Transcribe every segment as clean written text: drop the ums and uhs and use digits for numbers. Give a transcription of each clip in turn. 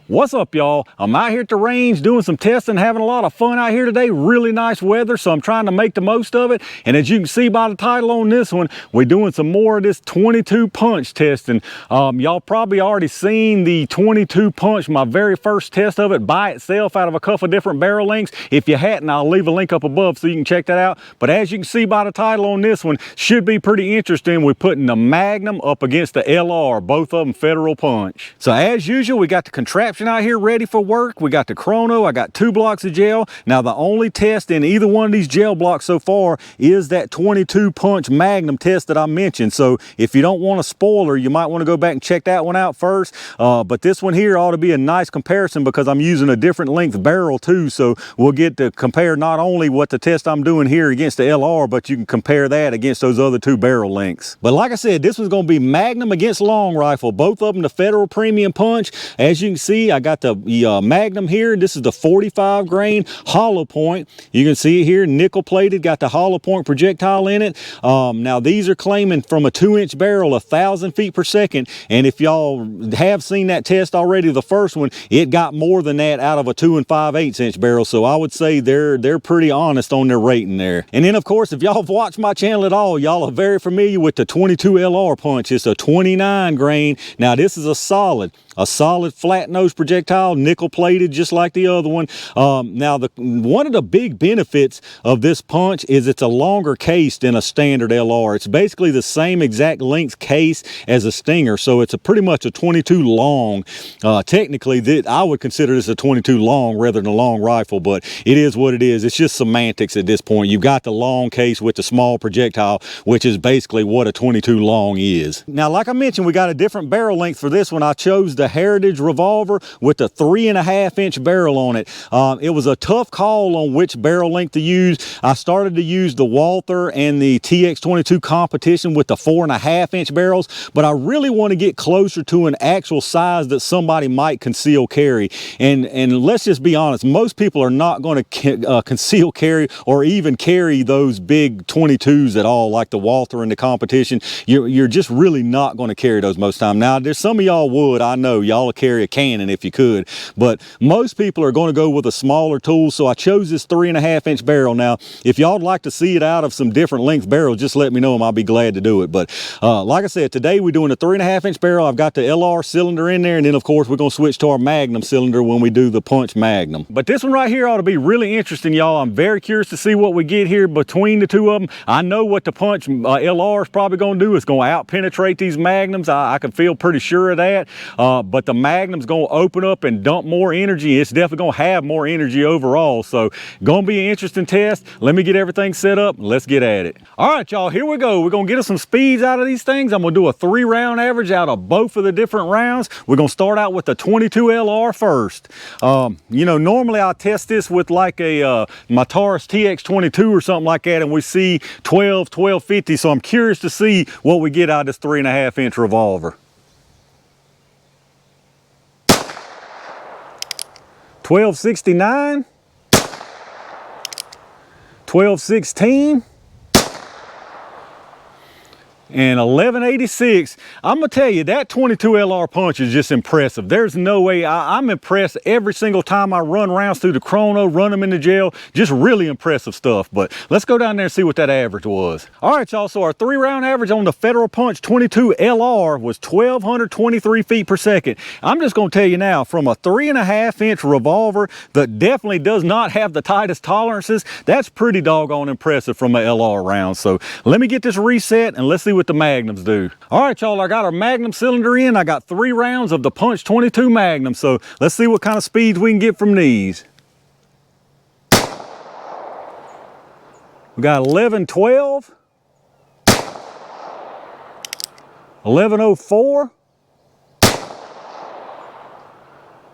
What's up, y'all? I'm out here at the range doing some testing, having a lot of fun out here today. Really nice weather, so I'm trying to make the most of it. And as you can see by the title on this one, we're doing some more of this 22 punch testing. Y'all probably already seen the 22 punch, my very first test of it by itself out of a couple of different barrel lengths. If you hadn't, I'll leave a link up above so you can check that out. But as you can see by the title on this one, should be pretty interesting. We're putting the Magnum up against the LR, both of them Federal punch. So as usual, we got the contraption out here ready for work. We got the chrono. I got 2 blocks of gel. Now the only test in either one of these gel blocks so far is that 22 punch Magnum test that I mentioned. So if you don't want a spoiler, you might want to go back and check that one out first. But this one here ought to be a nice comparison because I'm using a different length barrel too. So we'll get to compare not only what the test I'm doing here against the LR, but you can compare that against those other 2 barrel lengths. But like I said, this one's going to be Magnum against long rifle, both of them the Federal premium punch. As you can see, I got the Magnum here. This is the 45 grain hollow point. You can see it here, nickel plated, got the hollow point projectile in it. Now these are claiming from a 2-inch barrel 1,000 feet per second. And if y'all have seen that test already, the first one, it got more than that out of a 2 5/8 inch barrel. So I would say they're pretty honest on their rating there. And then of course, if y'all have watched my channel at all, y'all are very familiar with the 22 LR punch. It's a 29 grain. Now this is a solid flat nose projectile, nickel plated just like the other one. Now one of the big benefits of this punch is it's a longer case than a standard LR. It's basically the same exact length case as a Stinger, so it's pretty much a 22 long. Technically I would consider this a 22 long rather than a long rifle, but it is what it is. It's just semantics at this point. You've got the long case with the small projectile, which is basically what a 22 long is. Now like I mentioned, we got a different barrel length for this one. I chose the Heritage revolver with a 3.5 inch barrel on it. It was a tough call on which barrel length to use. I started to use the Walther and the TX22 competition with the 4.5 inch barrels, but I really want to get closer to an actual size that somebody might conceal carry. And let's just be honest, most people are not going to conceal carry or even carry those big 22s at all, like the Walther and the competition. You're just really not going to carry those most of the time. Now there's some of y'all would, I know y'all would carry a cannon if you could, but most people are going to go with a smaller tool, so I chose this 3.5 inch barrel. Now if y'all would like to see it out of some different length barrels, just let me know and I'll be glad to do it. But like I said, today we're doing a 3.5 inch barrel. I've got the LR cylinder in there, and then of course we're going to switch to our Magnum cylinder when we do the punch Magnum. But this one right here ought to be really interesting, y'all. I'm very curious to see what we get here between the 2 of them. I know what the punch LR is probably going to do. It's going to out penetrate these Magnums. I can feel pretty sure of that. But the Magnum's going to open up and dump more energy. It's definitely going to have more energy overall. So going to be an interesting test. Let me get everything set up. Let's get at it. All right, y'all, here we go. We're going to get us some speeds out of these things. I'm going to do a 3-round average out of both of the different rounds. We're going to start out with the 22 LR first. You know, normally I'll test this with like a my Taurus TX22 or something like that, and we see 1250. So I'm curious to see what we get out of this 3.5 inch revolver. 1269, 1216, and 1186. I'm gonna tell you, that 22 LR punch is just impressive. There's no way. I'm impressed every single time I run rounds through the chrono, run them in the gel. Just really impressive stuff. But let's go down there and see what that average was. All right, y'all, so our 3-round average on the Federal punch 22 LR was 1,223 feet per second. I'm just gonna tell you now, from a 3.5 inch revolver that definitely does not have the tightest tolerances, that's pretty doggone impressive from an LR round. So let me get this reset and let's see what the Magnums do. All right, y'all, I got our Magnum cylinder in. I got 3 rounds of the punch 22 Magnum. So let's see what kind of speeds we can get from these. We got 1112, 1104,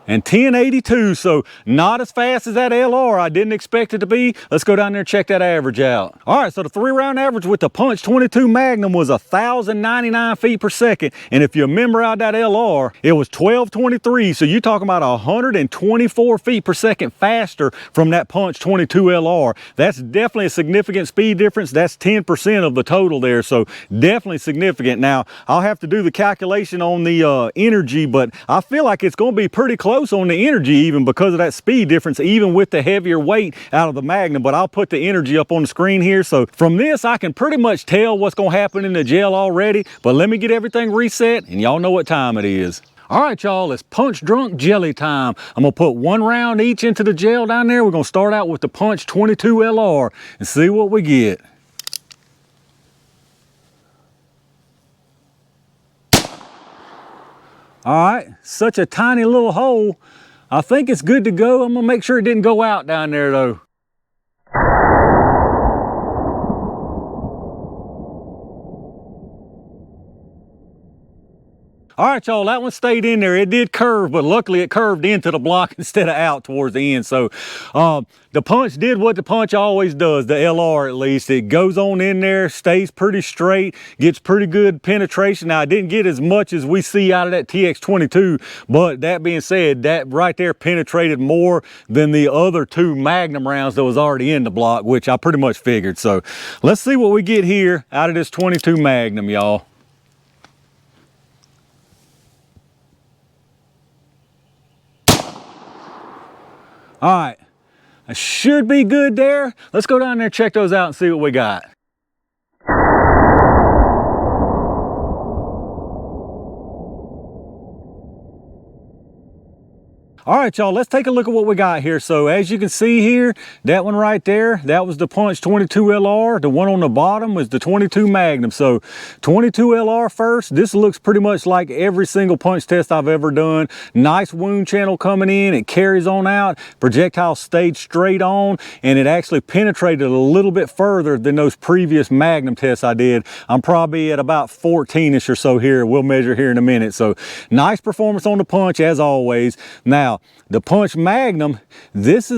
and 1082, so not as fast as that LR. I didn't expect it to be. Let's go down there and check that average out. All right, so the 3-round average with the punch 22 Magnum was 1,099 feet per second, and if you remember out that LR, it was 1223, so you're talking about 124 feet per second faster from that punch 22 LR. That's definitely a significant speed difference. That's 10% of the total there, so definitely significant. Now, I'll have to do the calculation on the energy, but I feel like it's going to be pretty close close on the energy even because of that speed difference, even with the heavier weight out of the Magnum. But I'll put the energy up on the screen here. So from this, I can pretty much tell what's gonna happen in the gel already. But let me get everything reset and y'all know what time it is. All right, y'all, it's punch drunk jelly time. I'm gonna put 1 round each into the gel down there. We're gonna start out with the punch 22 LR and see what we get. All right, such a tiny little hole. I think it's good to go. I'm gonna make sure it didn't go out down there though. All right, y'all, that one stayed in there. It did curve, but luckily it curved into the block instead of out towards the end. So the punch did what the punch always does, the LR at least. It goes on in there, stays pretty straight, gets pretty good penetration. Now, I didn't get as much as we see out of that TX22, but that being said, that right there penetrated more than the other 2 Magnum rounds that was already in the block, which I pretty much figured. So let's see what we get here out of this 22 Magnum, y'all. All right, I should be good there. Let's go down there, check those out and see what we got. All right, y'all, let's take a look at what we got here. So as you can see here, that one right there, that was the punch 22 LR. The one on the bottom was the 22 Magnum. So 22 LR first. This looks pretty much like every single punch test I've ever done. Nice wound channel coming in. It carries on out. Projectile stayed straight on, and it actually penetrated a little bit further than those previous Magnum tests I did. I'm probably at about 14-ish or so here. We'll measure here in a minute. So nice performance on the punch as always. Now, the punch Magnum, this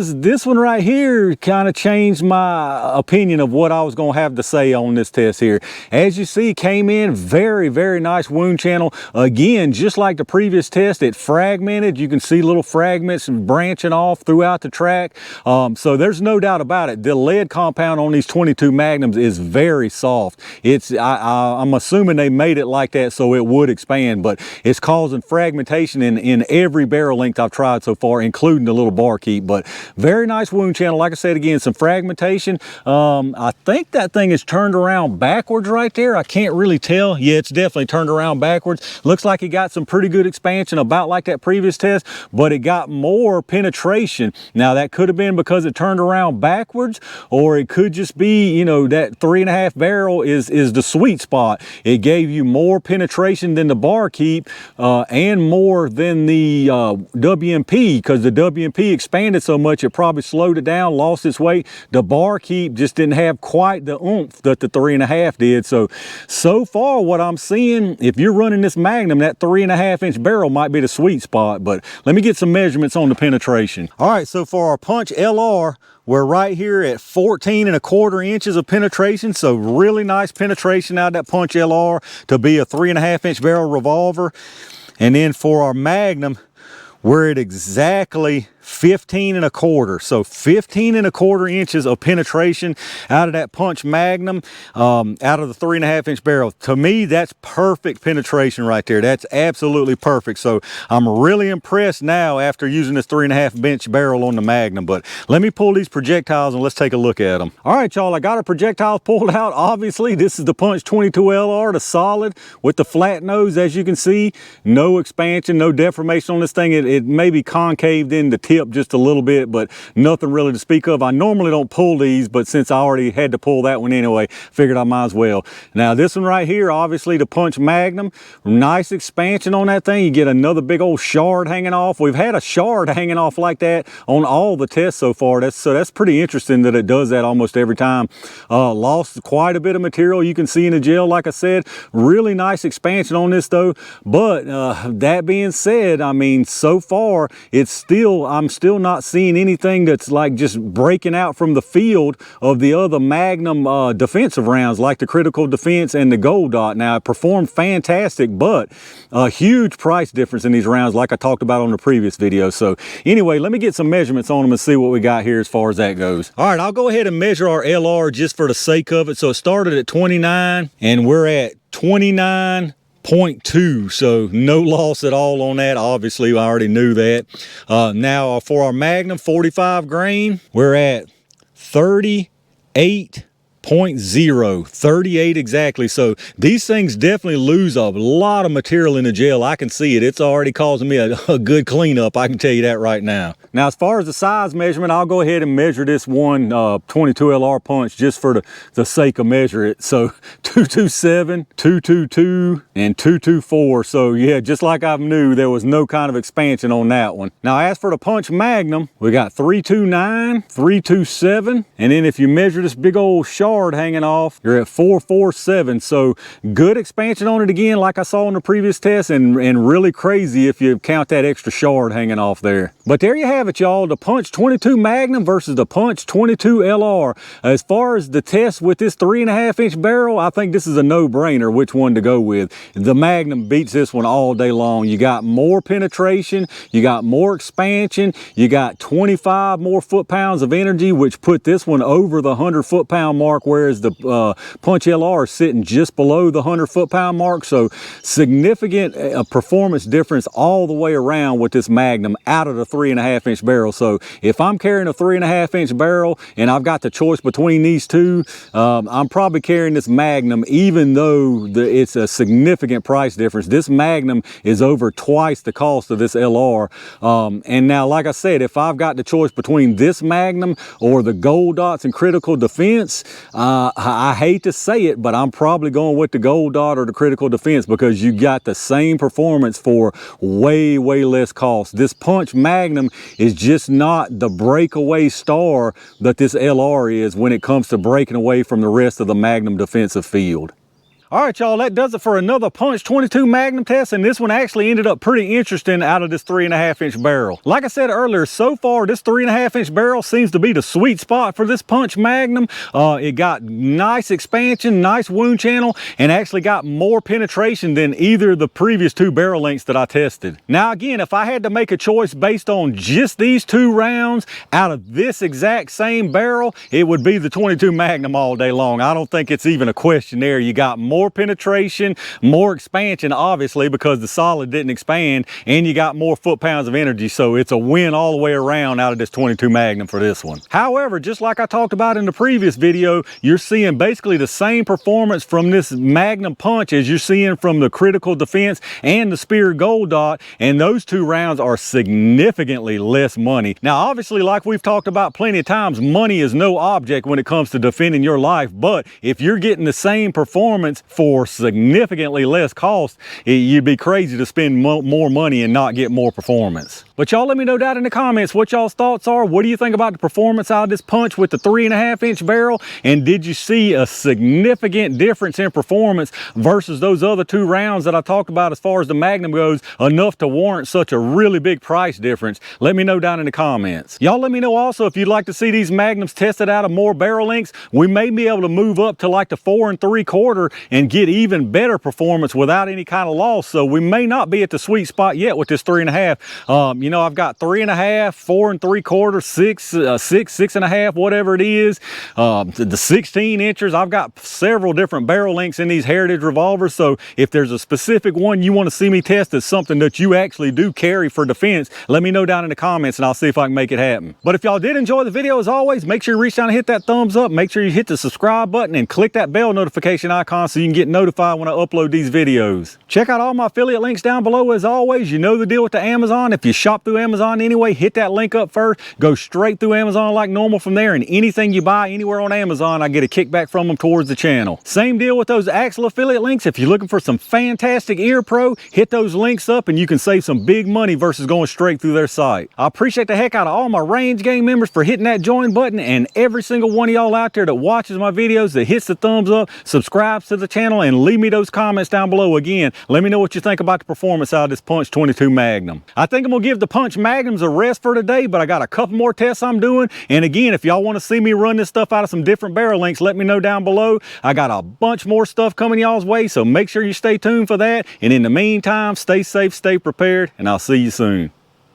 one right here kind of changed my opinion of what I was going to have to say on this test here. As you see, came in very, very nice wound channel. Again, just like the previous test, it fragmented. You can see little fragments branching off throughout the track. So there's no doubt about it. The lead compound on these 22 Magnums is very soft. I'm assuming they made it like that so it would expand, but it's causing fragmentation in every barrel length I've tried so far, including the little bar keep. But very nice wound channel. Like I said, again, some fragmentation. I think that thing is turned around backwards right there. I can't really tell. Yeah, it's definitely turned around backwards. Looks like it got some pretty good expansion, about like that previous test, but it got more penetration. Now, that could have been because it turned around backwards, or it could just be, you know, that 3.5 barrel is the sweet spot. It gave you more penetration than the bar keep and more than the WMP, because the WMP expanded so much it probably slowed it down, lost its weight. The bar keep just didn't have quite the oomph that the 3.5 did. So far what I'm seeing, if you're running this Magnum, that 3.5-inch barrel might be the sweet spot. But let me get some measurements on the penetration. All right, so for our punch LR, we're right here at 14.25 inches of penetration. So really nice penetration out of that punch LR to be a 3.5-inch barrel revolver. And then for our Magnum, we're at exactly 15.25. So 15.25 inches of penetration out of that punch Magnum, out of the 3.5-inch barrel. To me, that's perfect penetration right there. That's absolutely perfect. So I'm really impressed now after using this 3.5-inch barrel on the Magnum. But let me pull these projectiles and let's take a look at them. All right, y'all, I got our projectiles pulled out. Obviously, this is the punch 22 LR, the solid with the flat nose. As you can see, no expansion, no deformation on this thing. It may be concaved in the tip just a little bit, but nothing really to speak of. I normally don't pull these, but since I already had to pull that one anyway, figured I might as well. Now this one right here, obviously the punch Magnum, nice expansion on that thing. You get another big old shard hanging off. We've had a shard hanging off like that on all the tests so far. That's pretty interesting that it does that almost every time. Lost quite a bit of material. You can see in the gel, like I said, really nice expansion on this though. But that being said, I mean, so far I'm still not seeing anything that's like just breaking out from the field of the other Magnum defensive rounds, like the critical defense and the gold dot. Now, it performed fantastic, but a huge price difference in these rounds, like I talked about on the previous video. So anyway, let me get some measurements on them and see what we got here as far as that goes. All right, I'll go ahead and measure our LR just for the sake of it. So it started at 29 and we're at 29 0.2, so no loss at all on that. Obviously I already knew that. Now for our Magnum 45 grain, we're at 38.0, 38 exactly. So these things definitely lose a lot of material in the gel. I can see it. It's already causing me a good cleanup, I can tell you that right now. Now as far as the size measurement, I'll go ahead and measure this one 22 LR punch just for the sake of measure it. So 227, 222, and 224. So yeah, just like I knew, there was no kind of expansion on that one. Now as for the punch Magnum, we got 329, 327, and then if you measure this big old shard hanging off, you're at 447. So good expansion on it again, like I saw in the previous test, and really crazy if you count that extra shard hanging off there. But there you have it, y'all, the punch 22 Magnum versus the punch 22 LR. As far as the test with this 3.5-inch barrel, I think this is a no-brainer which one to go with. The Magnum beats this one all day long. You got more penetration, you got more expansion, you got 25 more foot-pounds of energy, which put this one over the 100 foot-pound mark, whereas the punch LR is sitting just below the 100 foot-pound mark. So significant performance difference all the way around with this Magnum out of the 3.5-inch barrel. So if I'm carrying a 3.5-inch barrel and I've got the choice between these two, I'm probably carrying this Magnum, even though it's a significant price difference. This Magnum is over twice the cost of this LR. And now, like I said, if I've got the choice between this Magnum or the Gold Dots and Critical Defense, I hate to say it, but I'm probably going with the Gold Dot or the Critical Defense, because you got the same performance for way less cost. This punch Magnum is just not the breakaway star that this LR is when it comes to breaking away from the rest of the Magnum defensive field. All right, y'all, that does it for another punch 22 Magnum test, and this one actually ended up pretty interesting out of this 3.5-inch barrel. Like I said earlier, so far this 3.5-inch barrel seems to be the sweet spot for this punch Magnum. It got nice expansion, nice wound channel, and actually got more penetration than either of the previous two barrel lengths that I tested. Now again, if I had to make a choice based on just these two rounds out of this exact same barrel, it would be the 22 Magnum all day long. I don't think it's even a question there. You got more penetration, more expansion, obviously, because the solid didn't expand, and you got more foot-pounds of energy. So it's a win all the way around out of this 22 Magnum for this one. However, just like I talked about in the previous video, you're seeing basically the same performance from this Magnum punch as you're seeing from the Critical Defense and the Spear Gold Dot, and those two rounds are significantly less money. Now obviously, like we've talked about plenty of times, money is no object when it comes to defending your life, but if you're getting the same performance for significantly less cost, you'd be crazy to spend more money and not get more performance. But y'all let me know down in the comments what y'all's thoughts are. What do you think about the performance out of this punch with the 3.5-inch barrel? And did you see a significant difference in performance versus those other two rounds that I talked about as far as the Magnum goes, enough to warrant such a really big price difference? Let me know down in the comments. Y'all let me know also if you'd like to see these Magnums tested out of more barrel lengths. We may be able to move up to like the 4 3/4 and get even better performance without any kind of loss. So we may not be at the sweet spot yet with this 3.5. You know, I've got 3.5, 4 3/4, 6, 6.5, whatever it is. The 16 inchers. I've got several different barrel lengths in these Heritage revolvers. So if there's a specific one you want to see me test as something that you actually do carry for defense, let me know down in the comments and I'll see if I can make it happen. But if y'all did enjoy the video, as always, make sure you reach down and hit that thumbs up. Make sure you hit the subscribe button and click that bell notification icon so you can get notified when I upload these videos. Check out all my affiliate links down below. As always, you know the deal with the Amazon. If you shop through Amazon anyway, hit that link up first, go straight through Amazon like normal from there, and anything you buy anywhere on Amazon, I get a kickback from them towards the channel. Same deal with those Axle affiliate links. If you're looking for some fantastic ear pro, hit those links up and you can save some big money versus going straight through their site. I appreciate the heck out of all my Range Gang members for hitting that join button, and every single one of y'all out there that watches my videos, that hits the thumbs up, subscribes to the channel, and leave me those comments down below. Again, let me know what you think about the performance out of this Punch 22 Magnum. I think I'm gonna give the Punch Magnums a rest for today, but I got a couple more tests I'm doing. And again, if y'all want to see me run this stuff out of some different barrel lengths, let me know down below. I got a bunch more stuff coming y'all's way, so make sure you stay tuned for that. And in the meantime, stay safe, stay prepared, and I'll see you soon.